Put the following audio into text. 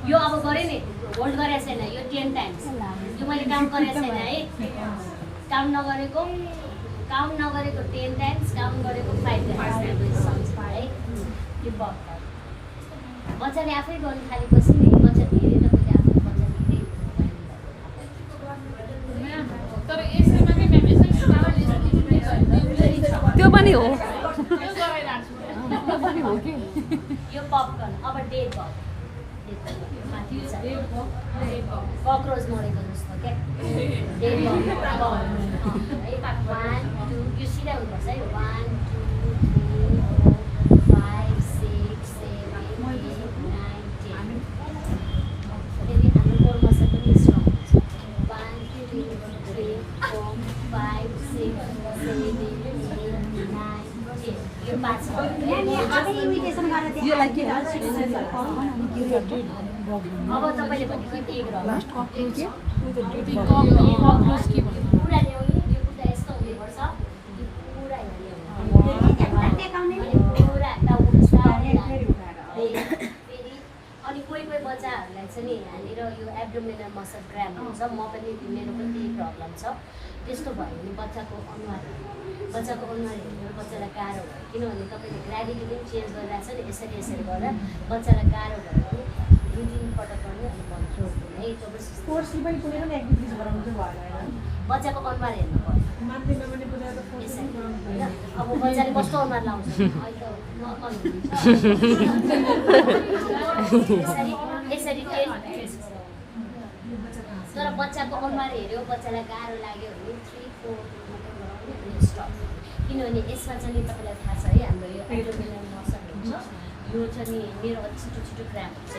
यो अब गरेँ नि होल्ड गरेको छैन यो 10 टाइम्स यो मैले काउन्ट गरेको छैन है काउन्ट नगरेको 10 टाइम्स काउन्ट गरेको 5 टाइम्स है यो बच्चाले आफै गर्नु थालेपछि नि बच्चा धेरै तपाईँले आफ्नो बच्चा तर यसैमा के म्याम यसै त्यो पनि हो यो पपकर्न अब डेड बग कक्रोच मरेको जस्तो क्या डेड बग 1 2 यो सिधा हुनुपर्छ है 1 2 3 4 5 6 7 8 9 10 फेरि हाम्रो कोर मसल पनि स्ट्रङ हुन्छ 1 2 3 4 5 6 7 8 9 10 यो 5 यसलाई के अब तपाईँले भनेको एक लास्ट कक्रोच के कक्रोच के भन्नु पुरा ल्याउने यो पुरा यस्तो हुनुपर्छ यो पुरा पुरा फेरि अनि कोही बच्चाहरूलाई चाहिँ नि यहाँनिर यो एब्डोमिनल मसल ग्राम हुन्छ म पनि मेरो पनि त्यही प्रब्लम छ त्यस्तो भयो भने बच्चाको अनुहार हेरेर बच्चालाई गाह्रो भयो किनभने तपाईँले ग्राभिटी पनि चेन्ज गरिरहेको छ नि यसरी गर्दा बच्चालाई गाह्रो भयो भने 2-3 पटक गर्ने अनि बन्द है कोर्सले पनि कुनै पनि एक्टिभिटिज गराउनु चाहिँ भएन हैन बच्चाको अनुहार हेर्नु पर्यो मान्दैन भने पुरा त फोर्स अब बच्चाले कस्तो अनुहार लाउँछ अहिले त यसरी तर बच्चाको अनुहार हेऱ्यो बच्चालाई गाह्रो लाग्यो भने 3-4 स्टप किनभने यसमा चाहिँ तपाईँलाई थाहा छ है हाम्रो यो एब्डोमिनल मसल हुन्छ यो चाहिँ मेरो छिटो क्राम्प हुन्छ